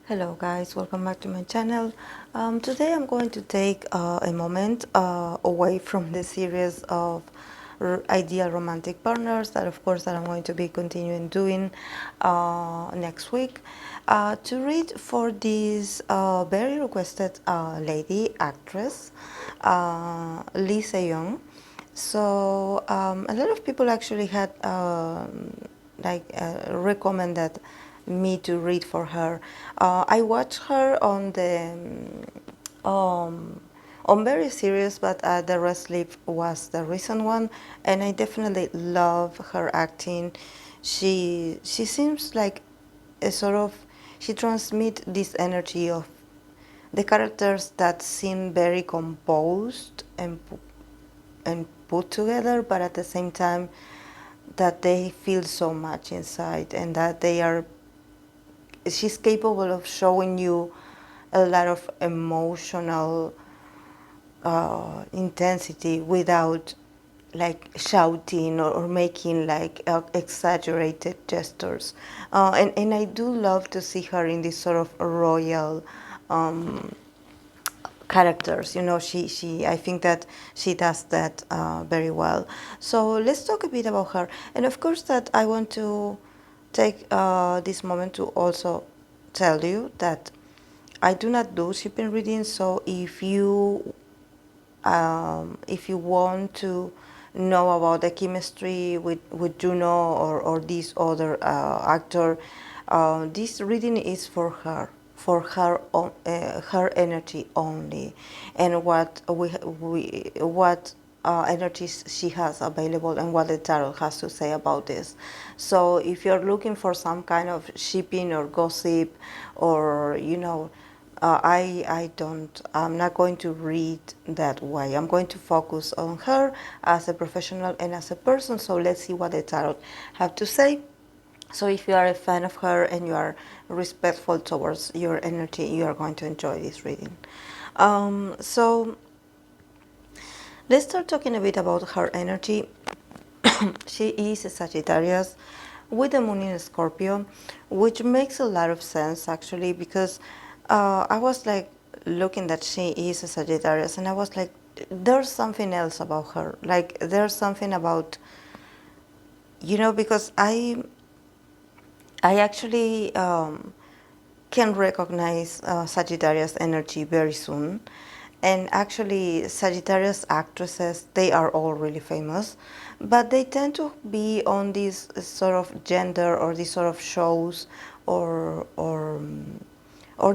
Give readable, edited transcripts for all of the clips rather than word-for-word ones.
Hello guys, welcome back to my channel. Today I'm going to take a moment away from the series of ideal romantic partners that of course that I'm going to be continuing doing next week to read for this very requested lady actress, SeYoung. So a lot of people actually had recommended me to read for her. I watched her on the on very serious, but the Red Sleeve was the recent one, and I definitely love her acting. She seems like a sort of she transmits this energy of the characters that seem very composed and put together, but at the same time that they feel so much inside, and that she's capable of showing you a lot of emotional intensity without like shouting or making like exaggerated gestures, and I do love to see her in this sort of royal characters. You know, she I think that she does that very well. So let's talk a bit about her, and of course that I want to take this moment to also tell you that I do not do shipping readings. So if you want to know about the chemistry with Juno or this other actor, this reading is for her energy only, and what energies she has available and what the tarot has to say about this. So if you're looking for some kind of shipping or gossip, or I'm not going to read that way. I'm going to focus on her as a professional and as a person. So let's see what the tarot have to say. So if you are a fan of her and you are respectful towards your energy, you are going to enjoy this reading. So let's start talking a bit about her energy. She is a Sagittarius with the moon in Scorpio, which makes a lot of sense actually, because I was like looking that she is a Sagittarius, and I was like, there's something else about her. Like there's something about, because I actually can recognize Sagittarius energy very soon. And actually, Sagittarius actresses, they are all really famous, but they tend to be on these sort of gender or these sort of shows or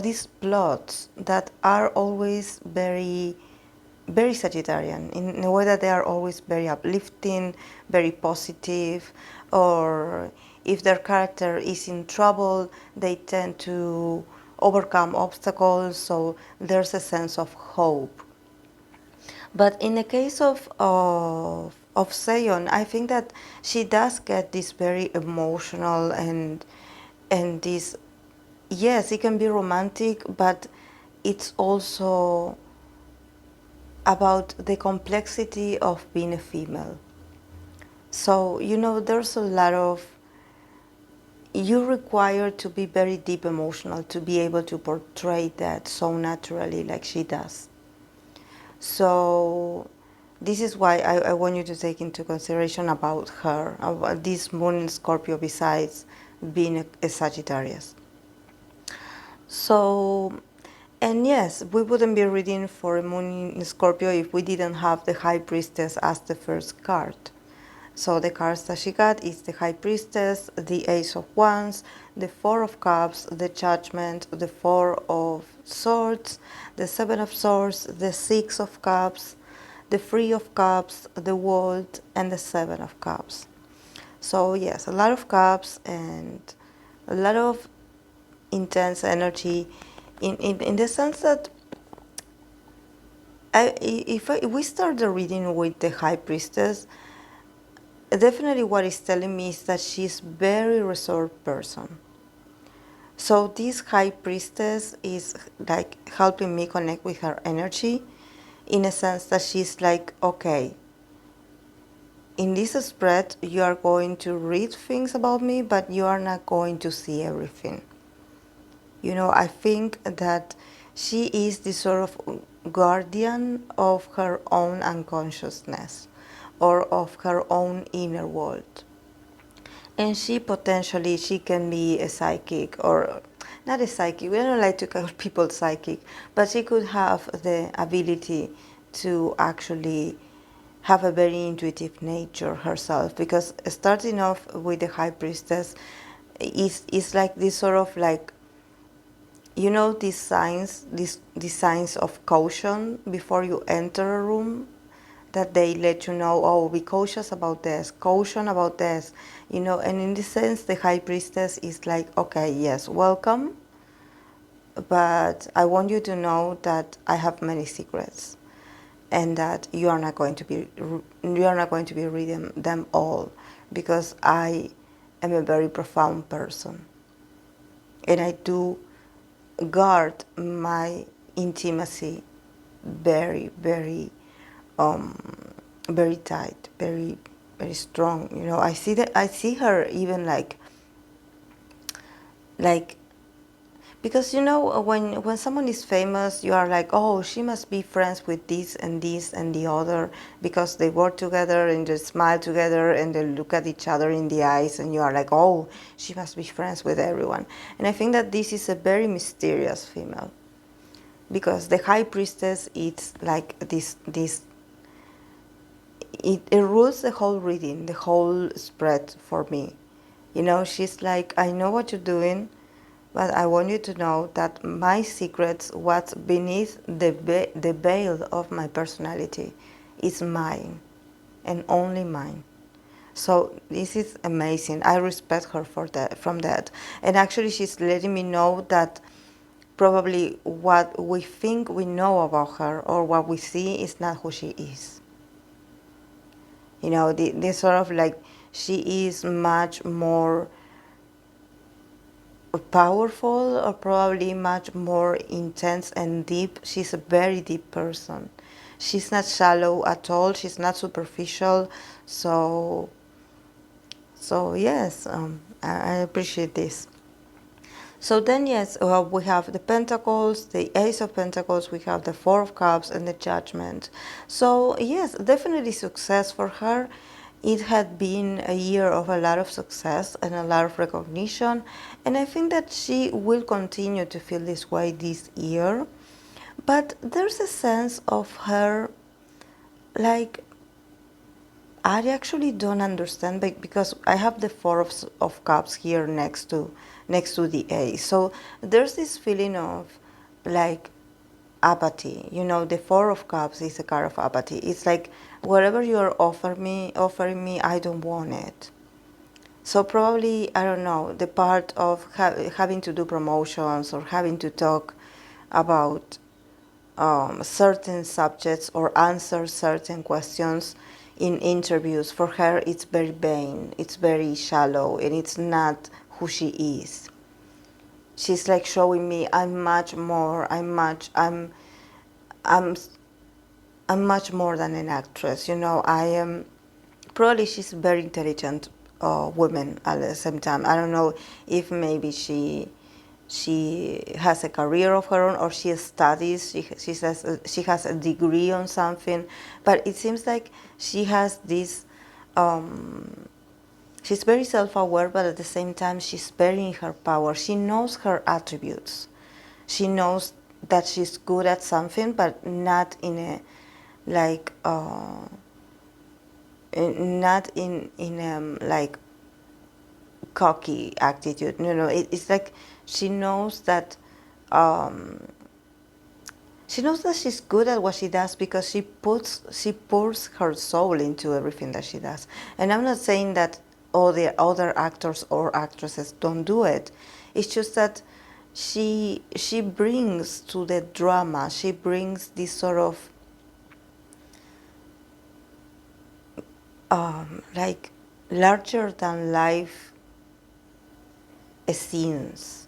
these plots that are always very very Sagittarian, in a way that they are always very uplifting, very positive, or if their character is in trouble, they tend to overcome obstacles, so there's a sense of hope. But in the case of SeYoung, I think that she does get this very emotional and this, yes, it can be romantic, but it's also about the complexity of being a female. So, there's a lot of, you require to be very deep emotional to be able to portray that so naturally like she does. So this is why I want you to take into consideration about her, about this moon in Scorpio, besides being a Sagittarius. So, and yes, we wouldn't be reading for a moon in Scorpio if we didn't have the High Priestess as the first card. So the cards that she got is the High Priestess, the Ace of Wands, the Four of Cups, the Judgment, the Four of Swords, the Seven of Swords, the Six of Cups, the Three of Cups, the World, and the Seven of Cups. So yes, a lot of cups and a lot of intense energy in the sense that if we start the reading with the High Priestess, definitely what it's telling me is that she's very reserved person. So this High Priestess is like helping me connect with her energy, in a sense that she's like, okay, in this spread you are going to read things about me, but you are not going to see everything. I think that she is the sort of guardian of her own unconsciousness or of her own inner world. And she can be a psychic, or not a psychic, we don't like to call people psychic, but she could have the ability to actually have a very intuitive nature herself, because starting off with the high priestess is like this sort of like, these signs of caution before you enter a room, that they let you know, oh, be cautious about this, caution about this, and in this sense, the high priestess is like, okay, yes, welcome, but I want you to know that I have many secrets, and that you are not going to be reading them all, because I am a very profound person, and I do guard my intimacy very, very, very tight, very, very strong. I see her even like because when someone is famous, you are like, oh, she must be friends with this and the other, because they work together and they smile together and they look at each other in the eyes, and you are like, oh, she must be friends with everyone. And I think that this is a very mysterious female, because the high priestess, it's like this it rules the whole reading, the whole spread for me. She's like, I know what you're doing, but I want you to know that my secrets, what's beneath the veil of my personality, is mine, and only mine. So this is amazing. I respect her for that, from that. And actually, she's letting me know that probably what we think we know about her, or what we see, is not who she is. The sort of like, she is much more powerful, or probably much more intense and deep. She's a very deep person. She's not shallow at all. She's not superficial. So yes, I appreciate this. So then, yes, we have the Pentacles, the Ace of Pentacles, we have the Four of Cups, and the Judgment. So yes, definitely success for her. It had been a year of a lot of success and a lot of recognition, and I think that she will continue to feel this way this year. But there's a sense of her, like, I actually don't understand, because I have the Four of Cups here next to the Ace. So there's this feeling of like apathy. The Four of Cups is a card of apathy. It's like, whatever you're offering me, I don't want it. So probably, I don't know, the part of having to do promotions, or having to talk about certain subjects, or answer certain questions in interviews, for her it's very vain, it's very shallow, and it's not who she is. She's like showing me, I'm much more, I'm much more than an actress. I am, probably she's a very intelligent woman at the same time. I don't know if maybe she has a career of her own, or she studies, she says she has a degree on something, but it seems like she has this, she's very self-aware, but at the same time she's very in her power. She knows her attributes. She knows that she's good at something, but not in a like not in like cocky attitude. It's like she knows that she's good at what she does, because she pours her soul into everything that she does. And I'm not saying that all the other actors or actresses don't do it. It's just that she brings to the drama, she brings this sort of like larger than life scenes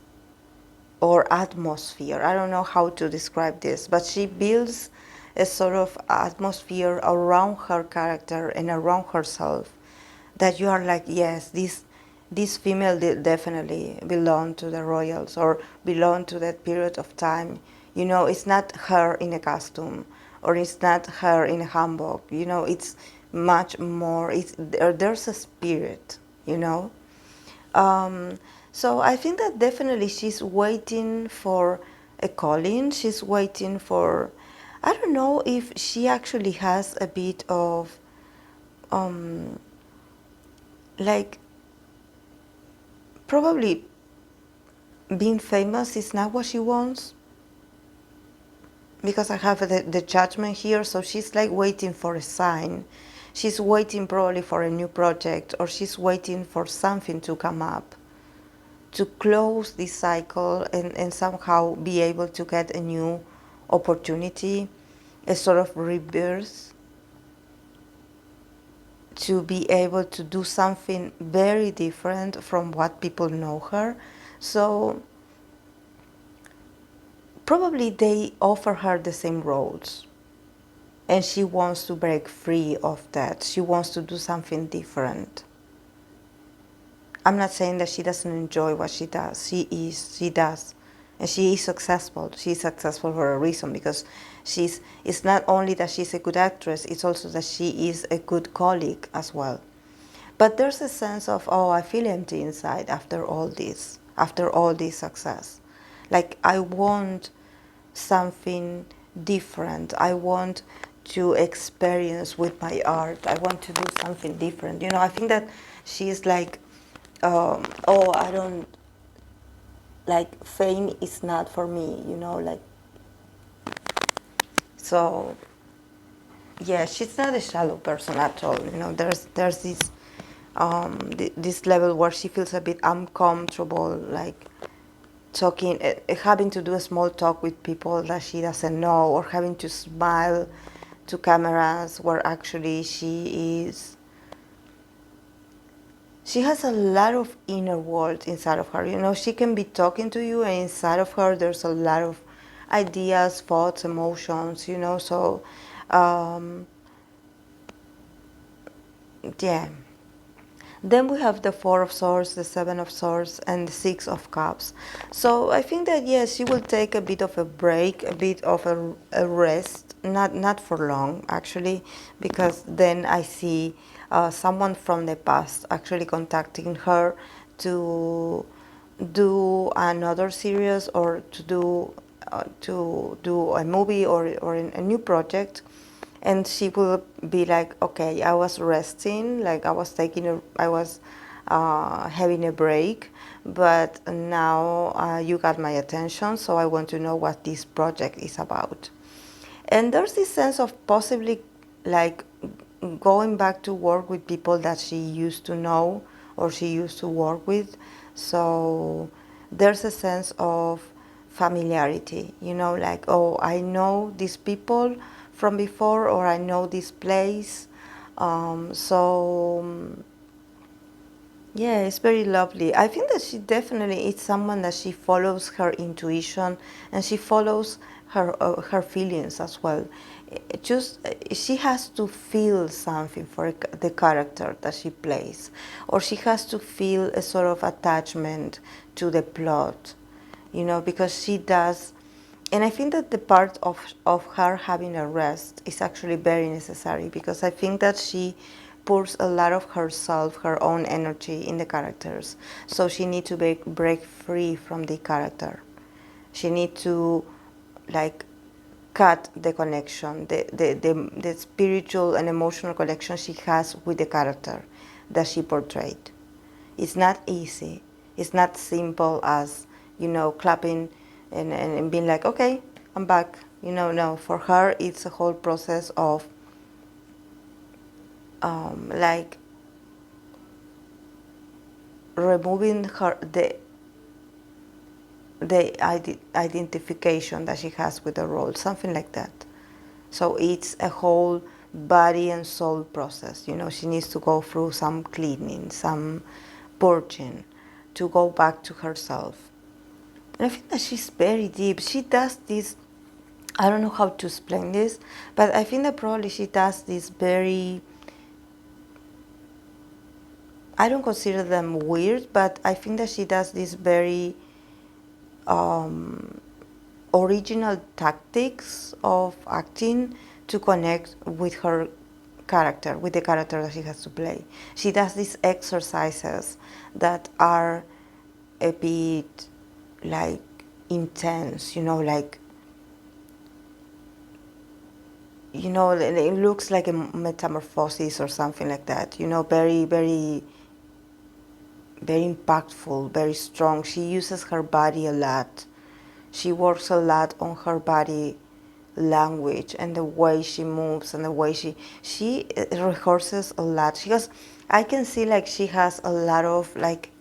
or atmosphere. I don't know how to describe this, but she builds a sort of atmosphere around her character and around herself, that you are like, yes, this female definitely belong to the royals or belong to that period of time. You know, it's not her in a costume or it's not her in a hanbok. You know, it's much more. There's a spirit. You know. Um, so I think that definitely she's waiting for a calling. She's waiting for. I don't know if she actually has a bit of um, like probably being famous is not what she wants because I have the judgment here. So she's like waiting for a sign. She's waiting probably for a new project or she's waiting for something to come up to close this cycle and somehow be able to get a new opportunity, a sort of rebirth, to be able to do something very different from what people know her. So probably they offer her the same roles and she wants to break free of that. She wants to do something different. I'm not saying that she doesn't enjoy what she does. She does. And she is successful. She's successful for a reason because it's not only that she's a good actress, it's also that she is a good colleague as well. But there's a sense of, oh, I feel empty inside after all this success. Like I want something different. I want to experience with my art. I want to do something different. You know, I think that she's like, oh, I don't, like, fame is not for me, you know, like, so, yeah, she's not a shallow person at all, you know, there's this, this level where she feels a bit uncomfortable, like, talking, having to do a small talk with people that she doesn't know, or having to smile to cameras where actually she has a lot of inner world inside of her. You know, she can be talking to you, and inside of her, there's a lot of ideas, thoughts, emotions. You know, so um, yeah. Then we have the Four of Swords, the Seven of Swords, and the Six of Cups. So I think that yes, she will take a bit of a break, a bit of a rest, not for long actually, because then I see someone from the past actually contacting her to do another series or to do a movie or a new project, and she will be like, okay, I was resting, like I was having a break, but now you got my attention, so I want to know what this project is about. And there's this sense of possibly like going back to work with people that she used to know or she used to work with. So there's a sense of familiarity, you know, like, oh, I know these people from before, or I know this place. Yeah, it's very lovely. I think that she definitely is someone that she follows her intuition and she follows her feelings as well. She has to feel something for the character that she plays, or she has to feel a sort of attachment to the plot, you know, because she does. And I think that the part of her having a rest is actually very necessary, because I think that she pours a lot of herself, her own energy in the characters. So she needs to break free from the character. She needs to like cut the connection, the spiritual and emotional connection she has with the character that she portrayed. It's not easy. It's not simple as, you know, clapping and being like, okay, I'm back. You know, no. For her, it's a whole process of like removing her the identification that she has with the role, something like that. So it's a whole body and soul process. You know, she needs to go through some cleaning, some purging, to go back to herself. And I think that she's very deep. She does this, I don't know how to explain this, but I think that probably she does this very I don't consider them weird, but I think that she does this very original tactics of acting to connect with her character, with the character that she has to play. She does these exercises that are a bit like intense, it looks like a metamorphosis or something like that, very, very, very impactful, very strong. She uses her body a lot. She works a lot on her body language and the way she moves and the way she rehearses a lot. I can see like she has a lot of like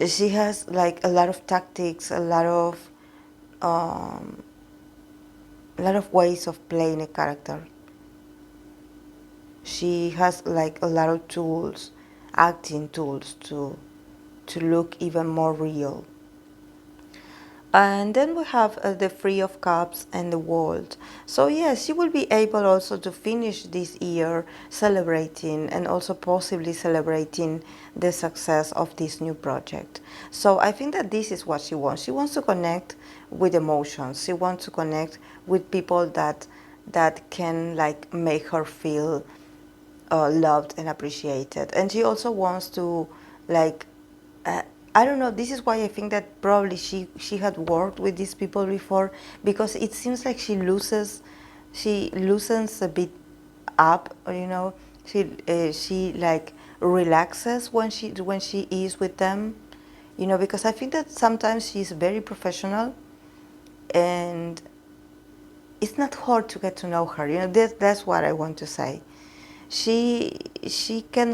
she has like a lot of tactics, um, a lot of ways of playing a character. She has like a lot of tools, acting tools to look even more real. And then we have the Three of Cups and the World. So yes, she will be able also to finish this year celebrating and also possibly celebrating the success of this new project. So I think that this is what she wants. She wants to connect with emotions. She wants to connect with people that can like make her feel loved and appreciated. And she also wants to like uh, I don't know. This is why I think that probably she had worked with these people before, because it seems like she loosens a bit up, she like relaxes when she is with them, because I think that sometimes she's very professional, and it's not hard to get to know her. That's what I want to say. She she can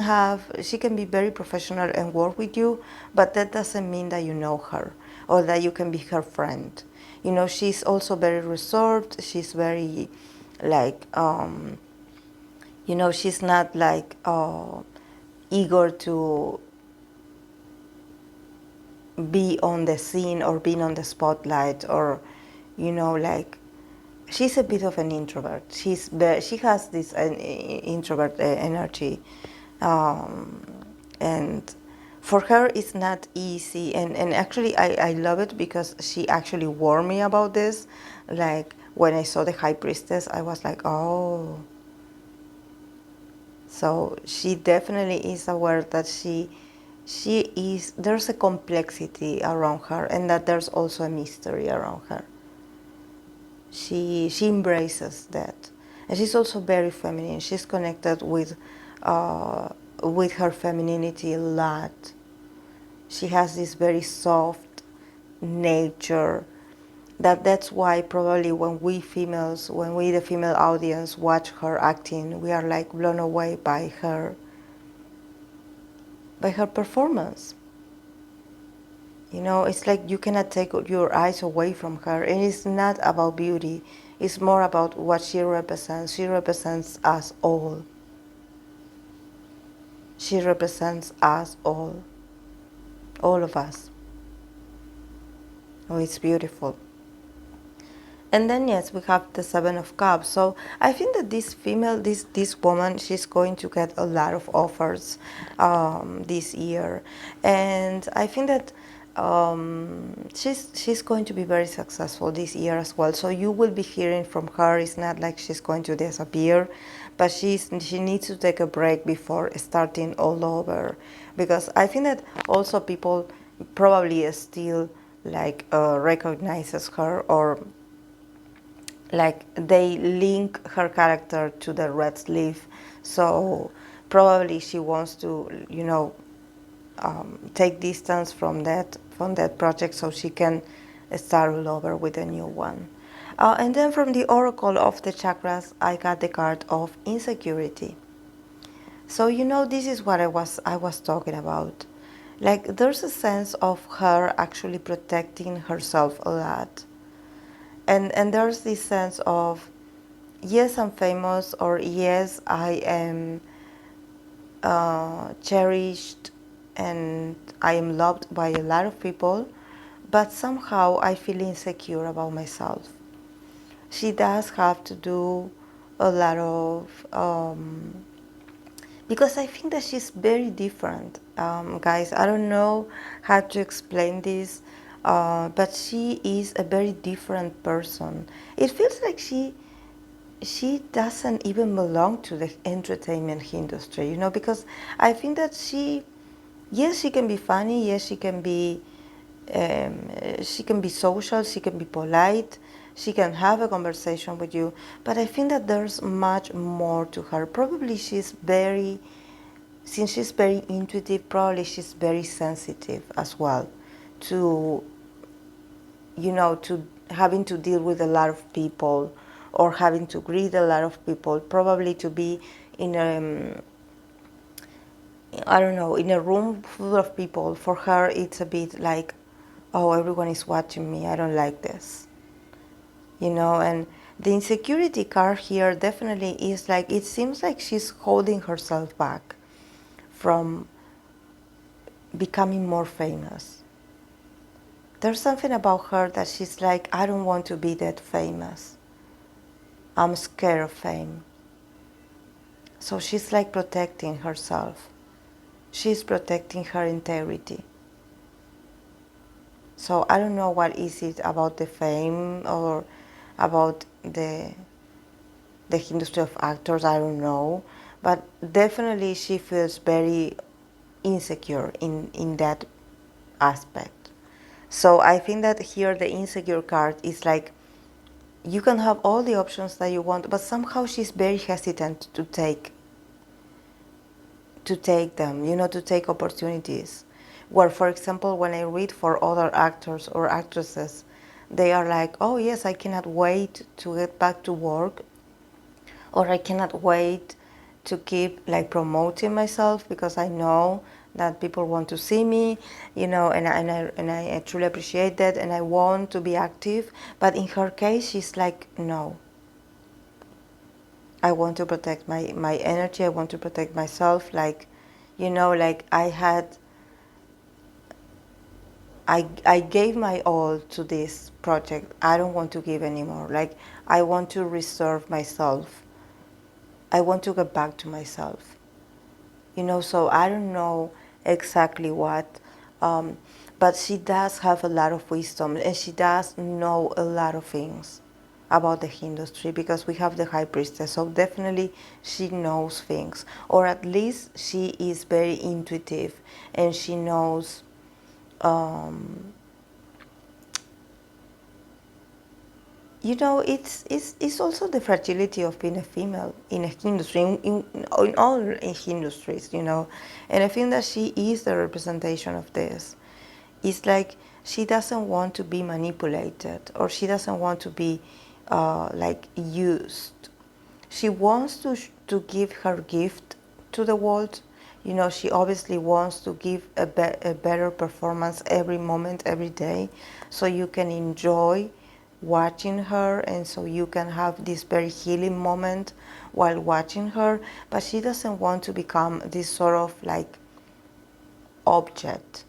be very professional and work with you, but that doesn't mean that you know her or that you can be her friend. She's also very reserved. She's very like she's not like eager to be on the scene or being on the spotlight, or like she's a bit of an introvert. She has this introvert energy, um, and for her it's not easy. And actually, I love it because she actually warned me about this. Like when I saw the High Priestess, I was like, oh. So she definitely is aware that there's a complexity around her, and that there's also a mystery around her. She embraces that, and she's also very feminine. She's connected with her femininity a lot. She has this very soft nature. That's why probably when we females, when we the female audience watch her acting, we are like blown away by her performance. It's like you cannot take your eyes away from her. And it's not about beauty. It's more about what she represents. She represents us all. She represents us all of us. Oh, it's beautiful. And then yes, we have the Seven of Cups. So I think that this woman, she's going to get a lot of offers this year, and I think that she's going to be very successful this year as well. So you will be hearing from her. It's not like she's going to disappear, but she needs to take a break before starting all over, because I think that also people probably still like recognizes her, or like they link her character to the red sleeve. So probably she wants to take distance from that project so she can start all over with a new one. And then from the oracle of the chakras, I got the card of insecurity. So this is what I was talking about. Like there's a sense of her actually protecting herself a lot, and there's this sense of, yes, I'm famous, or yes, I am cherished and I am loved by a lot of people, but somehow I feel insecure about myself. She does have to do a lot of because I think that she's very different, guys. I don't know how to explain this, but she is a very different person. It feels like she doesn't even belong to the entertainment industry, you know, because I think that yes, she can be funny, yes, she can be social, she can be polite, she can have a conversation with you, but I think that there's much more to her. Probably since she's very intuitive, probably she's very sensitive as well to, you know, to having to deal with a lot of people or having to greet a lot of people, probably to be in a, I don't know, in a room full of people. For her, it's a bit like, oh, everyone is watching me, I don't like this, you know. And the insecurity card here definitely is like, it seems like she's holding herself back from becoming more famous. There's something about her that she's like, I don't want to be that famous. I'm scared of fame. So she's like protecting herself. She's protecting her integrity. So I don't know what is it about the fame or about the industry of actors, I don't know. But definitely she feels very insecure in that aspect. So I think that here the insecure card is like, you can have all the options that you want, but somehow she's very hesitant to take them, you know, to take opportunities. Where, for example, when I read for other actors or actresses, they are like, oh yes, I cannot wait to get back to work, or I cannot wait to keep like promoting myself because I know that people want to see me, you know, and I truly appreciate that, and I want to be active. But in her case, she's like, no, I want to protect my energy, I want to protect myself, like, you know, like I gave my all to this project. I don't want to give anymore. Like, I want to reserve myself. I want to get back to myself. You know, so I don't know exactly what, but she does have a lot of wisdom, and she does know a lot of things about the industry, because we have the high priestess, so definitely she knows things, or at least she is very intuitive, and she knows, you know, it's also the fragility of being a female in a industry, in all industries, you know. And I think that she is the representation of this. It's like she doesn't want to be manipulated, or she doesn't want to be like used. She wants to give her gift to the world. You know, she obviously wants to give a better performance every moment, every day, so you can enjoy watching her, and so you can have this very healing moment while watching her. But she doesn't want to become this sort of like object,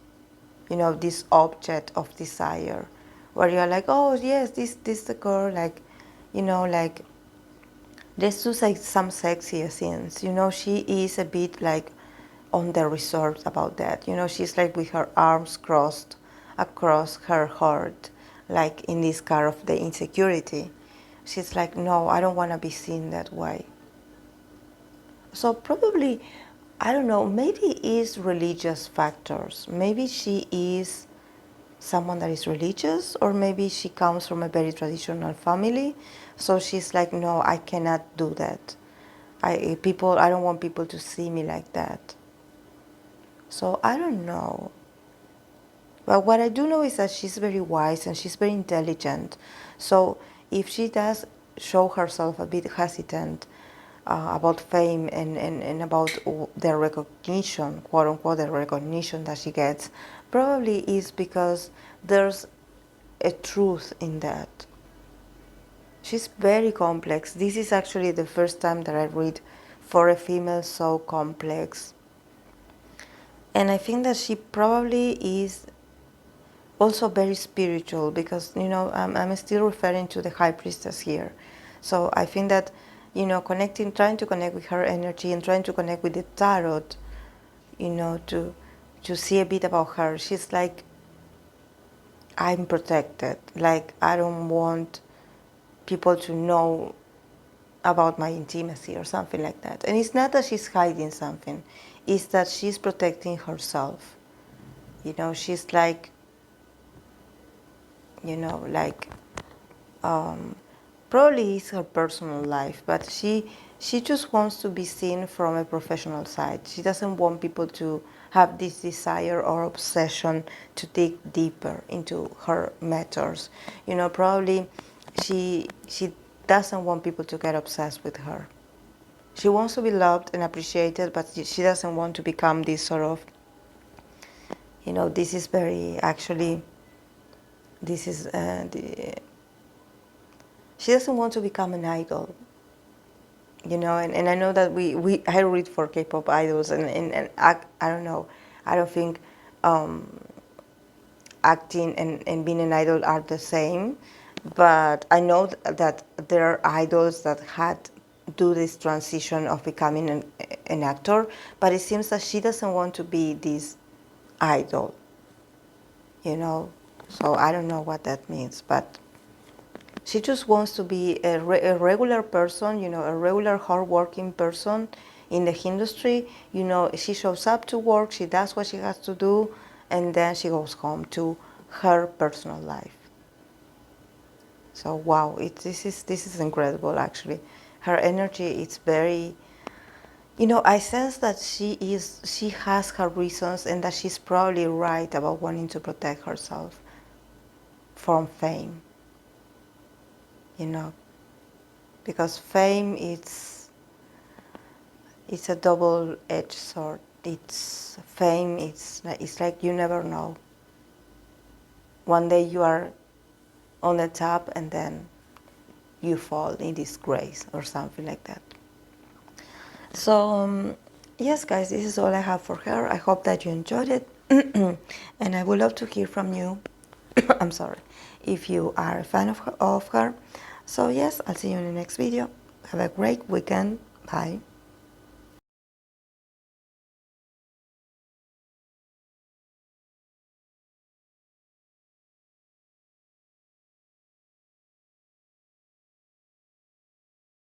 you know, this object of desire, where you're like, oh yes, this the girl, like, you know, like, let's do like some sexy scenes. You know, she is a bit like on the reserve about that. You know, she's like with her arms crossed across her heart, like in this card of the insecurity. She's like, no, I don't want to be seen that way. So probably, I don't know, maybe it's religious factors. Maybe she is someone that is religious, or maybe she comes from a very traditional family, so she's like, no, I cannot do that. I don't want people to see me like that. So I don't know, but what I do know is that she's very wise and she's very intelligent. So if she does show herself a bit hesitant about fame and about the recognition, quote unquote, the recognition that she gets, probably is because there's a truth in that. She's very complex. This is actually the first time that I read for a female so complex. And I think that she probably is also very spiritual, because, you know, I'm still referring to the high priestess here. So I think that you know, connecting, trying to connect with her energy and trying to connect with the tarot, you know, to see a bit about her. She's like, I'm protected. Like, I don't want people to know about my intimacy or something like that. And it's not that she's hiding something, it's that she's protecting herself. You know, she's like, you know, like, probably it's her personal life, but she just wants to be seen from a professional side. She doesn't want people to have this desire or obsession to dig deeper into her matters. You know, probably she doesn't want people to get obsessed with her. She wants to be loved and appreciated, but she doesn't want to become this sort of, you know, this is very, actually, this is, she doesn't want to become an idol, you know, and I know that I read for K-pop idols, and I don't know, I don't think acting and being an idol are the same, but I know that there are idols that had do this transition of becoming an actor, but it seems that she doesn't want to be this idol, you know, so I don't know what that means, but she just wants to be a regular person, you know, a regular hardworking person in the industry. You know, she shows up to work, she does what she has to do, and then she goes home to her personal life. So wow, this is incredible. Actually, her energy is very. You know, I sense that she has her reasons, and that she's probably right about wanting to protect herself from fame. You know, because fame it's a double-edged sword. It's fame. It's like you never know. One day you are on the top, and then you fall in disgrace or something like that. So yes, guys, this is all I have for her. I hope that you enjoyed it, and I would love to hear from you. I'm sorry, if you are a fan of her. So yes, I'll see you in the next video. Have a great weekend. Bye.